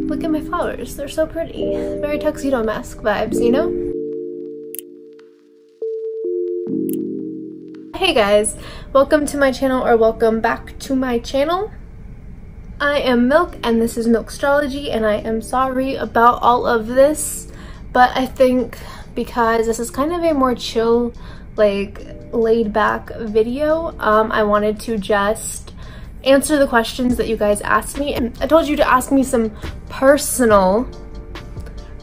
Look at my flowers, they're so pretty. Very tuxedo mask vibes, you know? Hey guys, welcome to my channel, or welcome back to my channel. I am Milk and this is milkstrology, and I am sorry about all of this, but I think because this is kind of a more chill, like laid back video, I wanted to just answer the questions that you guys asked me. And I told you to ask me some personal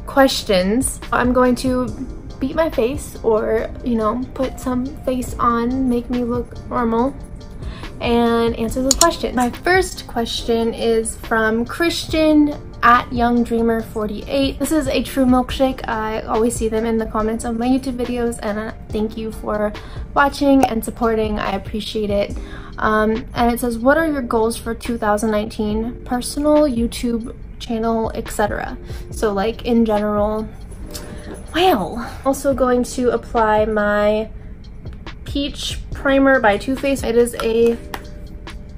questions. I'm going to beat my face, or you know, put some face on, make me look normal, and answer those questions. My first question is from Christian at YoungDreamer48. This is a true milkshake. I always see them in the comments of my YouTube videos, and thank you for watching and supporting. I appreciate it. And it says, what are your goals for 2019? Personal, YouTube channel, etc. So like in general. Well, also going to apply my Peach Primer by Too Faced. It is a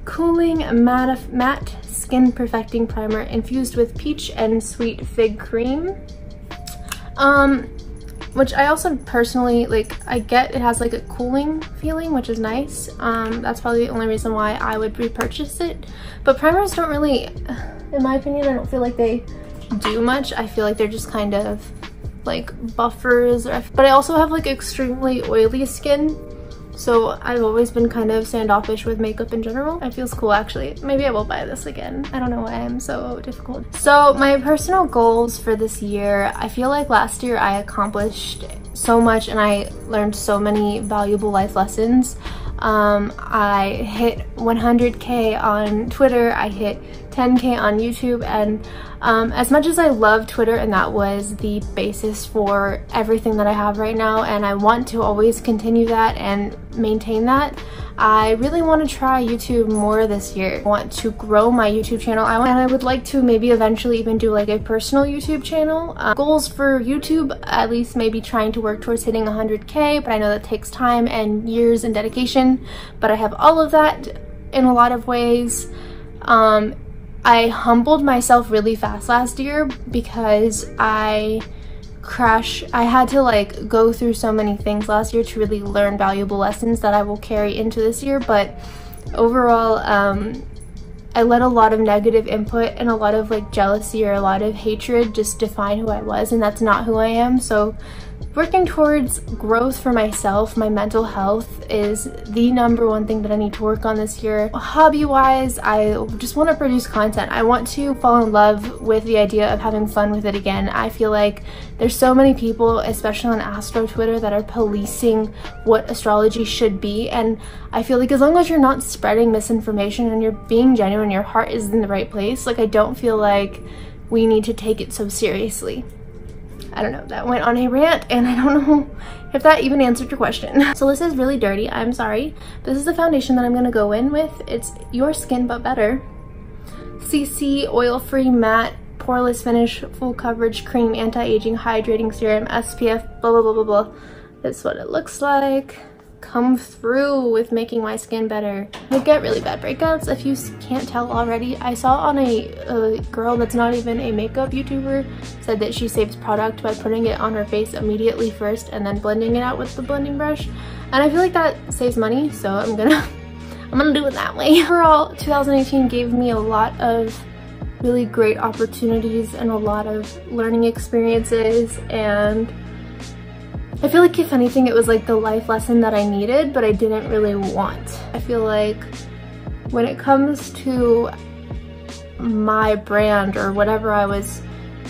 cooling matte skin perfecting primer infused with peach and sweet fig cream. Which I also personally like. I get it has like a cooling feeling, which is nice. That's probably the only reason why I would repurchase it. But primers don't really, in my opinion, I don't feel like they do much. I feel like they're just kind of like buffers, but I also have like extremely oily skin, so I've always been kind of standoffish with makeup in general. It feels cool actually. Maybe I will buy this again. I don't know why I'm so difficult. So my personal goals for this year, I feel like last year I accomplished so much and I learned so many valuable life lessons. I hit 100k on Twitter, I hit 10k on YouTube, and as much as I love Twitter and that was the basis for everything that I have right now, and I want to always continue that and maintain that, I really want to try YouTube more this year. I want to grow my YouTube channel, and I would like to maybe eventually even do like a personal YouTube channel. Goals for YouTube, at least maybe trying to work towards hitting 100k, but I know that takes time and years and dedication, but I have all of that in a lot of ways. I humbled myself really fast last year because I had to like go through so many things last year to really learn valuable lessons that I will carry into this year. But overall, I let a lot of negative input and a lot of like jealousy or a lot of hatred just define who I was, and that's not who I am. So working towards growth for myself, my mental health, is the #1 thing that I need to work on this year. Hobby-wise, I just want to produce content. I want to fall in love with the idea of having fun with it again. I feel like there's so many people, especially on Astro Twitter, that are policing what astrology should be, and I feel like as long as you're not spreading misinformation and you're being genuine, your heart is in the right place, like I don't feel like we need to take it so seriously. I don't know, that went on a rant and I don't know if that even answered your question. So this is really dirty, I'm sorry. This is the foundation that I'm gonna go in with. It's Your Skin But Better. CC Oil-Free Matte Poreless Finish Full Coverage Cream Anti-Aging Hydrating Serum SPF blah blah blah blah blah. That's what it looks like. Come through with making my skin better. I get really bad breakouts, if you can't tell already. I saw on a girl that's not even a makeup YouTuber said that she saves product by putting it on her face immediately first and then blending it out with the blending brush, and I feel like that saves money, so I'm gonna do it that way. Overall, 2018 gave me a lot of really great opportunities and a lot of learning experiences, and I feel like if anything it was like the life lesson that I needed but I didn't really want. I feel like when it comes to my brand or whatever I was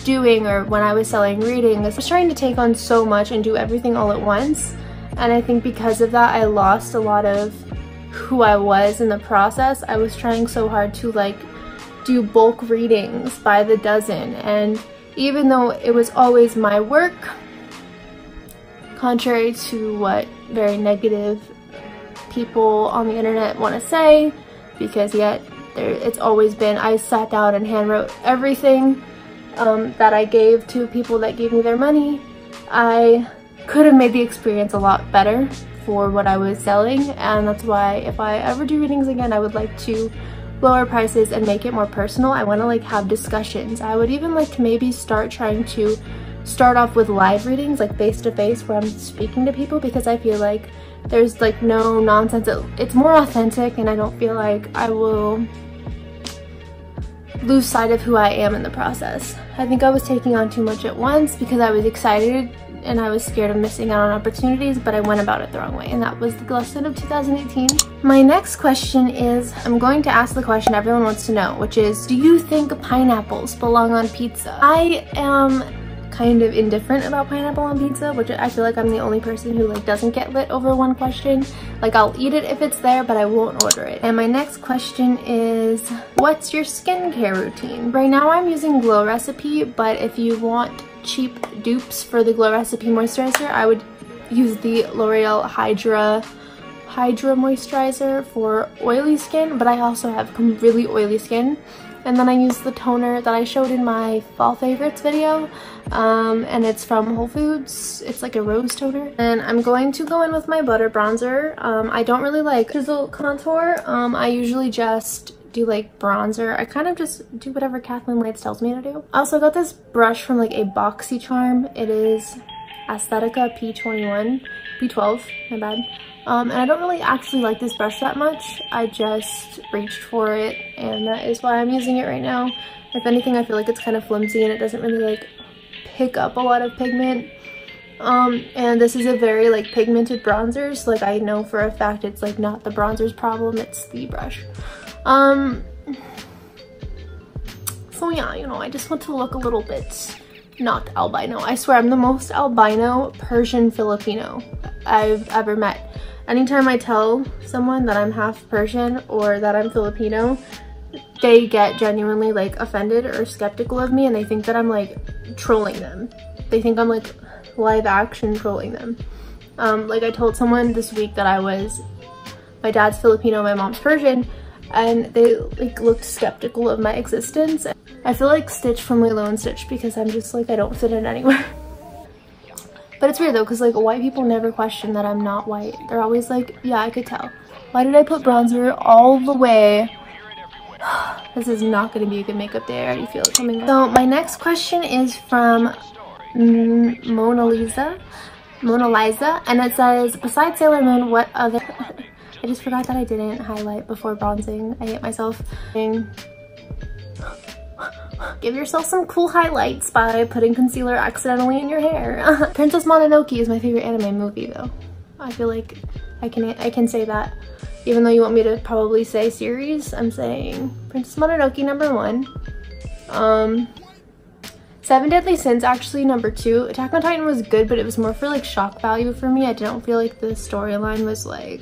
doing, or when I was selling readings, I was trying to take on so much and do everything all at once, and I think because of that I lost a lot of who I was in the process. I was trying so hard to like do bulk readings by the dozen, and even though it was always my work, contrary to what very negative people on the internet want to say, because yet it's always been, I sat down and handwrote everything that I gave to people that gave me their money. I could have made the experience a lot better for what I was selling, and that's why if I ever do readings again, I would like to lower prices and make it more personal. I want to like have discussions. I would even like to maybe start off with live readings, like face-to-face, where I'm speaking to people, because I feel like there's like no nonsense. It's more authentic, and I don't feel like I will lose sight of who I am in the process. I think I was taking on too much at once because I was excited and I was scared of missing out on opportunities, but I went about it the wrong way, and that was the lesson of 2018. My next question is, I'm going to ask the question everyone wants to know, which is, do you think pineapples belong on pizza? I am kind of indifferent about pineapple on pizza, which I feel like I'm the only person who like doesn't get lit over one question. Like, I'll eat it if it's there, but I won't order it. And my next question is, what's your skincare routine? Right now I'm using Glow Recipe, but if you want cheap dupes for the Glow Recipe moisturizer, I would use the L'Oreal Hydra moisturizer for oily skin, but I also have really oily skin. And then I use the toner that I showed in my fall favorites video, and it's from Whole Foods. It's like a rose toner. And I'm going to go in with my butter bronzer. I don't really like chisel contour. I usually just do like bronzer. I kind of just do whatever Kathleen Lights tells me to do. I also got this brush from like a BoxyCharm. It is Aesthetica P12, my bad. And I don't really actually like this brush that much. I just reached for it, and that is why I'm using it right now. If anything, I feel like it's kind of flimsy and it doesn't really like pick up a lot of pigment. And this is a very like pigmented bronzer, so like I know for a fact it's like not the bronzer's problem, it's the brush. So yeah, you know, I just want to look a little bit not albino. I swear I'm the most albino Persian Filipino I've ever met. Anytime I tell someone that I'm half Persian or that I'm Filipino, they get genuinely like offended or skeptical of me, and they think that I'm like trolling them. They think I'm like live action trolling them. Like I told someone this week that my dad's Filipino, my mom's Persian, and they like looked skeptical of my existence. I feel like Stitch from Lilo and Stitch because I'm just like, I don't fit in anywhere. But it's weird though, because like white people never question that I'm not white. They're always like, yeah, I could tell. Why did I put bronzer all the way? This is not going to be a good makeup day. I already feel it coming up. So my next question is from Mona Lisa, and it says, besides Sailor Moon, what other... I just forgot that I didn't highlight before bronzing. I hate myself. Give yourself some cool highlights by putting concealer accidentally in your hair. Princess Mononoke is my favorite anime movie though. I feel like I can say that. Even though you want me to probably say series, I'm saying Princess Mononoke #1. 7 Deadly Sins actually #2. Attack on Titan was good, but it was more for like shock value for me. I didn't feel like the storyline was like,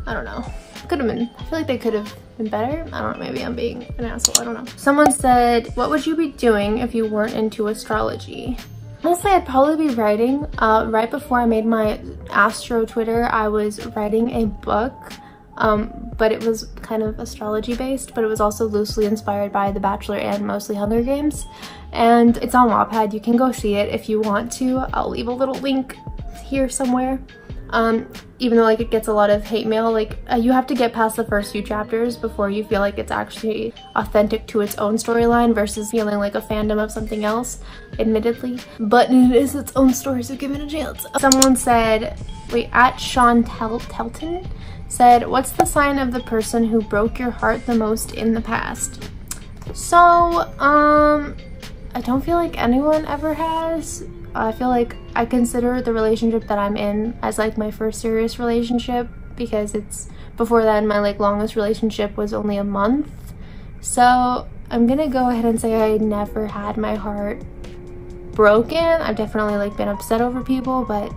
I don't know. Could have been. I feel like they could have been better. I don't know, maybe I'm being an asshole, I don't know. Someone said, what would you be doing if you weren't into astrology? Honestly, I'd probably be writing. Right before I made my Astro Twitter, I was writing a book, but it was kind of astrology based, but it was also loosely inspired by The Bachelor and mostly Hunger Games. And it's on Wattpad, you can go see it if you want to. I'll leave a little link here somewhere. Even though like it gets a lot of hate mail, like you have to get past the first few chapters before you feel like it's actually authentic to its own storyline versus feeling like a fandom of something else, admittedly. But it is its own story, so give it a chance. Someone said, wait, at Sean Telton said, what's the sign of the person who broke your heart the most in the past? So, I don't feel like anyone ever has. I feel like I consider the relationship that I'm in as like my first serious relationship, because it's before then my like longest relationship was only a month. So I'm gonna go ahead and say I never had my heart broken. I've definitely like been upset over people, but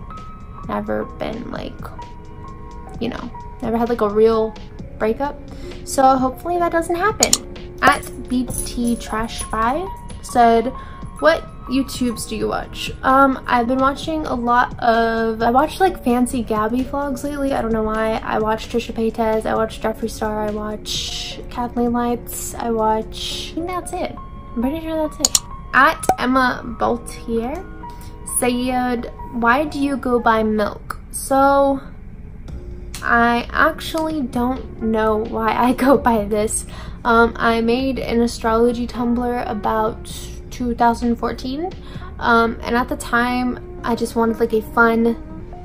never been like, you know, never had like a real breakup. So hopefully that doesn't happen. At Beats T Trash Spy said, what YouTubes do you watch? I've been watching a lot of, I watched like Fancy Gabby vlogs lately. I don't know why. I watch Trisha Paytas, I watch Jeffree Star, I watch Kathleen Lights, I think that's it. I'm pretty sure that's it. At Emma Baltier said, why do you go by Milk? So I actually don't know why I go by this. I made an astrology Tumblr about 2014, and at the time I just wanted like a fun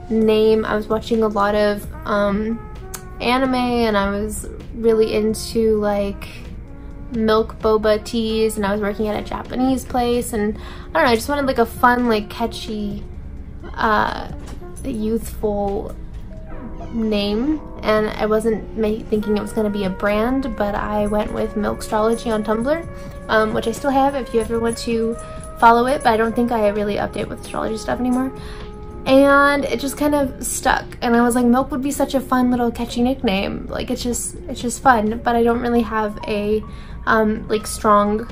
name. I was watching a lot of anime, and I was really into like milk boba teas, and I was working at a Japanese place, and I don't know, I just wanted like a fun, like catchy, youthful name, and I wasn't thinking it was going to be a brand, but I went with milkstrology on Tumblr, which I still have if you ever want to follow it, but I don't think I really update with astrology stuff anymore. And it just kind of stuck, and I was like, milk would be such a fun little catchy nickname. Like it's just fun, but I don't really have a like strong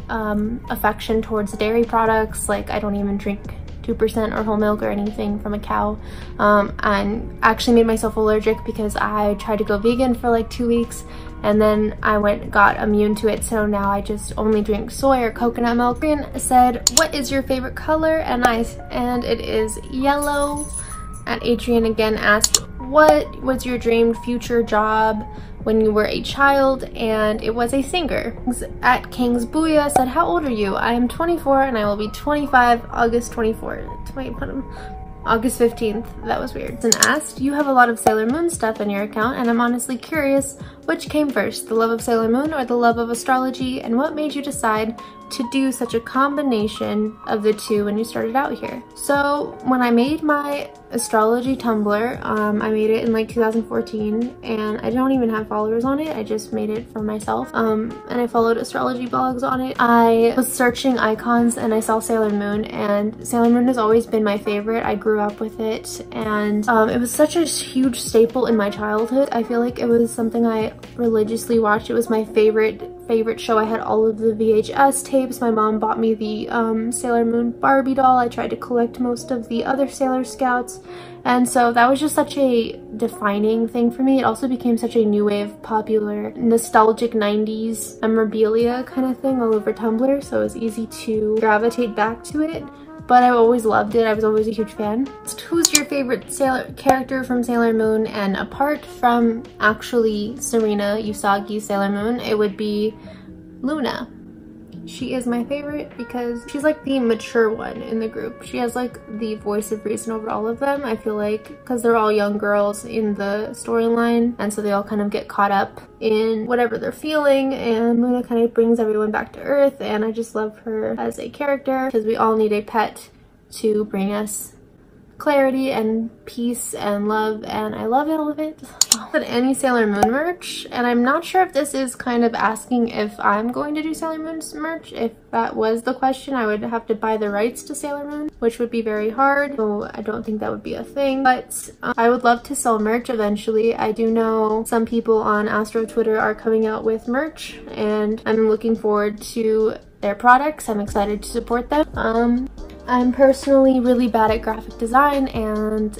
affection towards dairy products. Like I don't even drink 2% or whole milk or anything from a cow. And actually made myself allergic because I tried to go vegan for like 2 weeks, and then I got immune to it, so now I just only drink soy or coconut milk. And said, what is your favorite color? And it is yellow. And Adrian again asked, what was your dream future job when you were a child? And it was a singer. At King's Booyah said, how old are you? I am 24 and I will be 25 August 24th. Wait, August 15th. That was weird. And asked, you have a lot of Sailor Moon stuff in your account, and I'm honestly curious, which came first, the love of Sailor Moon or the love of astrology, and what made you decide to do such a combination of the two when you started out here? So when I made my astrology Tumblr, I made it in like 2014, and I don't even have followers on it. I just made it for myself, and I followed astrology blogs on it. I was searching icons and I saw Sailor Moon, and Sailor Moon has always been my favorite. I grew up with it, and it was such a huge staple in my childhood. I feel like it was something I religiously watched. It was my favorite show. I had all of the VHS tapes. My mom bought me the Sailor Moon Barbie doll. I tried to collect most of the other Sailor Scouts, and so that was just such a defining thing for me. It also became such a new wave, popular, nostalgic 90s memorabilia kind of thing all over Tumblr, so it was easy to gravitate back to it. But I always loved it. I was always a huge fan. Who's your favorite character from Sailor Moon? And apart from actually Serena Usagi Sailor Moon, it would be Luna. She is my favorite because she's like the mature one in the group. She has like the voice of reason over all of them, I feel like, because they're all young girls in the storyline, and so they all kind of get caught up in whatever they're feeling, and Luna kind of brings everyone back to earth, and I just love her as a character because we all need a pet to bring us clarity and peace and love, and I love all of it. But any Sailor Moon merch, and I'm not sure if this is kind of asking if I'm going to do Sailor Moon merch. If that was the question, I would have to buy the rights to Sailor Moon, which would be very hard, so I don't think that would be a thing. But I would love to sell merch eventually. I do know some people on Astro Twitter are coming out with merch, and I'm looking forward to their products. I'm excited to support them. I'm personally really bad at graphic design and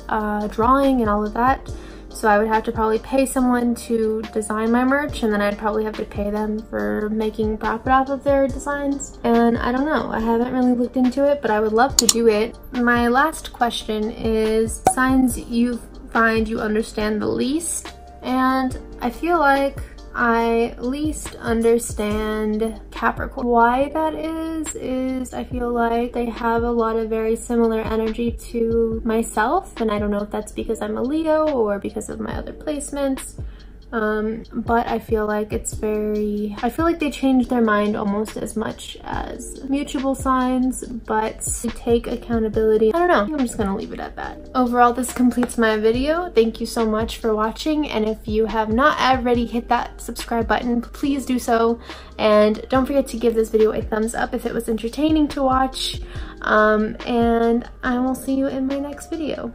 drawing and all of that, so I would have to probably pay someone to design my merch, and then I'd probably have to pay them for making profit off of their designs. And I don't know, I haven't really looked into it, but I would love to do it. My last question is signs you find you understand the least, and I feel like I least understand Capricorn. Why that is I feel like they have a lot of very similar energy to myself, and I don't know if that's because I'm a Leo or because of my other placements. But I feel like I feel like they change their mind almost as much as mutual signs, but they take accountability. I don't know, I'm just gonna leave it at that. Overall, this completes my video. Thank you so much for watching, and if you have not already hit that subscribe button, please do so, and don't forget to give this video a thumbs up if it was entertaining to watch, and I will see you in my next video.